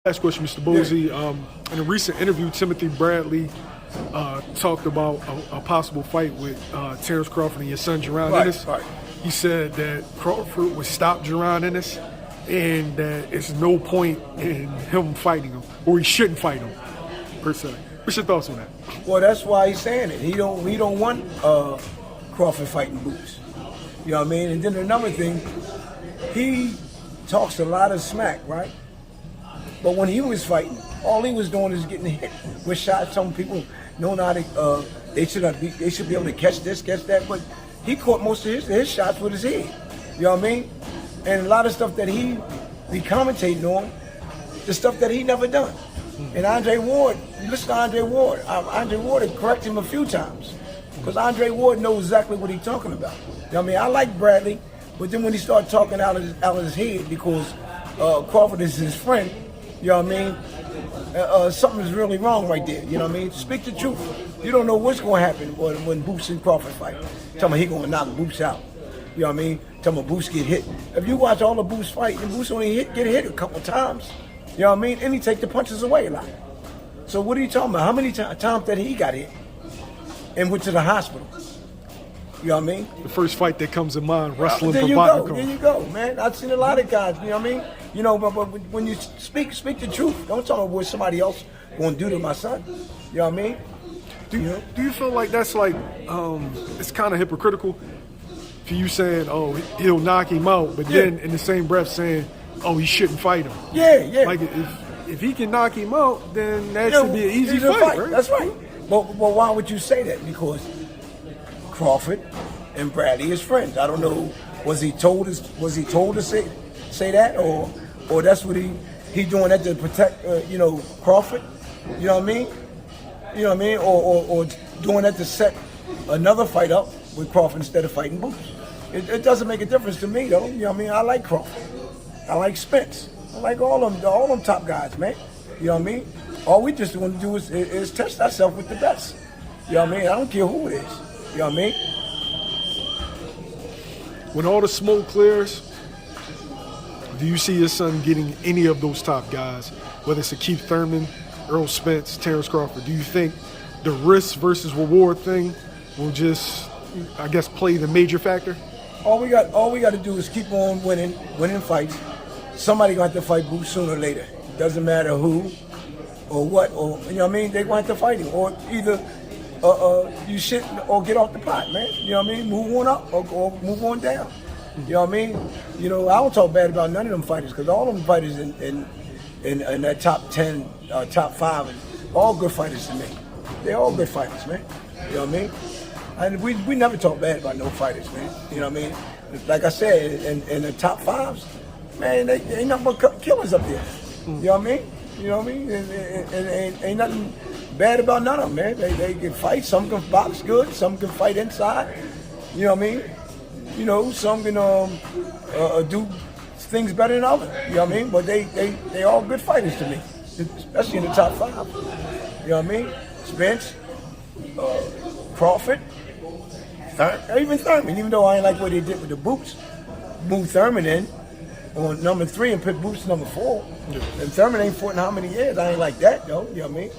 Last question, Mr. Bozy. In a recent interview, Timothy Bradley talked about a possible fight with Terence Crawford and your son, Jaron Ennis. Right. He said that Crawford would stop Jaron Ennis and that there's no point in him fighting him, or he shouldn't fight him, per se. What's your thoughts on that? Well, that's why he's saying it. He don't want Crawford fighting Boots. You know what I mean? And then another thing, he talks a lot of smack, right? But when he was fighting, all he was doing is getting hit with shots. Some people know how to, they should be able to catch this, catch that. But he caught most of his shots with his head. You know what I mean? And a lot of stuff that he be commentating on, the stuff that he never done. And Andre Ward, listen to Andre Ward. Andre Ward had corrected him a few times because Andre Ward knows exactly what he's talking about. You know what I mean? I like Bradley, but then when he started talking out of his head because Crawford is his friend, you know what I mean? Something's really wrong right there. You know what I mean? Speak the truth. You don't know what's going to happen when Boots and Crawford fight. Tell me he going to knock Boots out. You know what I mean? Tell me Boots get hit. If you watch all the Boots fight, and Boots only get hit a couple times. You know what I mean? And he take the punches away a lot. So what are you talking about? How many times that he got hit and went to the hospital? You know what I mean? The first fight that comes to mind, wrestling there for you Botnico. go. There you go, man. I've seen a lot of guys. You know what I mean? You know, but when you speak the truth. Don't tell me what somebody else going to do to my son. You know what I mean? Do you feel like that's like it's kind of hypocritical for you saying, oh, he'll knock him out, but then in the same breath saying, oh, he shouldn't fight him? Yeah. Like if he can knock him out, then that should be an easy fight, right? That's right. But why would you say that? Because Crawford and Bradley is friends. I don't know. Was he told to say that, or that's what he doing that to protect Crawford? You know what I mean? You know what I mean? Or doing that to set another fight up with Crawford instead of fighting Boots. It doesn't make a difference to me though. You know what I mean? I like Crawford. I like Spence. I like all them top guys, man. You know what I mean? All we just want to do is test ourselves with the best. You know what I mean? I don't care who it is. You know what I mean? When all the smoke clears, do you see your son getting any of those top guys, whether it's a Keith Thurman, Earl Spence, Terence Crawford? Do you think the risk versus reward thing will just, I guess, play the major factor? All we got to do is keep on winning fights. Somebody gonna have to fight Boots sooner or later. Doesn't matter who or what, or you know what I mean. They gonna have to fight him, or either you shit or get off the pot, man. You know what I mean? Move on up or move on down. You know what I mean? You know, I don't talk bad about none of them fighters because all them fighters in that top 10, top 5, are all good fighters to me. They're all good fighters, man. You know what I mean? And we never talk bad about no fighters, man. You know what I mean? Like I said, in the top 5s, man, they ain't nothing but killers up there. You know what I mean? You know what I mean? And ain't nothing bad about none of them, man. They can fight. Some can box good. Some can fight inside. You know what I mean? You know, some can do things better than others. You know what I mean? But they all good fighters to me, especially in the top 5. You know what I mean? Spence, Crawford, even Thurman. Even though I ain't like what they did with the Boots, moved Thurman in on number 3 and put Boots number 4. Yeah. And Thurman ain't fought in how many years? I ain't like that though. You know what I mean?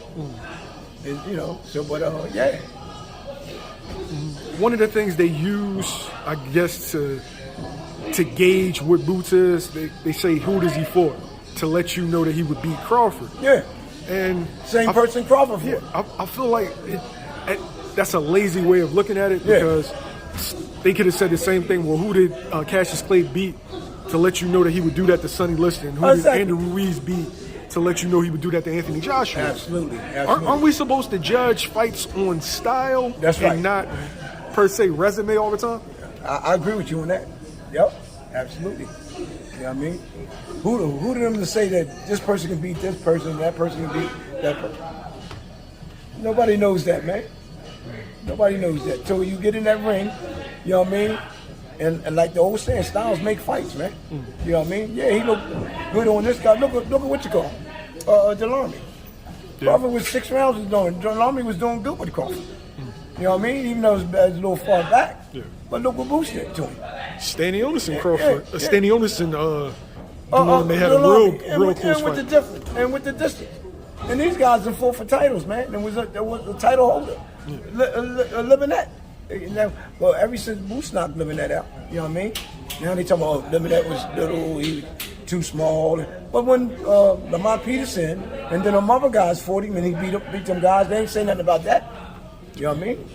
And, you know. So, but yeah. One of the things they use, I guess, to gauge what Boots is, they say who does he fought to let you know that he would beat Crawford. Yeah. And same person Crawford fought. Yeah, I feel like that's a lazy way of looking at it because they could have said the same thing. Well, who did Cassius Clay beat to let you know that he would do that to Sonny Liston? Who did Andrew Ruiz beat to let you know he would do that to Anthony Joshua? Absolutely. Aren't we supposed to judge fights on style and not per se resume all the time? I agree with you on that. Yep, absolutely. You know what I mean? Who to them to say that this person can beat this person, that person can beat that person? Nobody knows that, man. Nobody knows that. So you get in that ring, you know what I mean? And like the old saying, styles make fights, man. You know what I mean? Yeah, he looked good on this guy. Look at what you call him, Delorme. Crawford was 6 rounds was doing. Delorme was doing good with Crawford. You know what I mean? Even though it was a little far back. Yeah. But look what Boots did to him. Stanley Onison Crawford. Stanley Onison Malone, they had a real close with the fight. difference and with the distance. And these guys are fought for titles, man. There was a title holder, Livinette. Well, ever since Boots knocked Livinette out, you know what I mean? Now they talking about Livinette was little, he was too small. But when Lamont Peterson and then them other guys fought him and he beat them guys, they ain't say nothing about that. You know what I mean?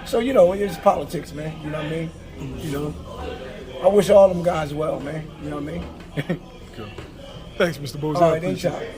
So, you know, it's politics, man. You know what I mean? You know, I wish all them guys well, man. You know what I mean? Cool. Thanks, Mr. Bozy. All right, anytime.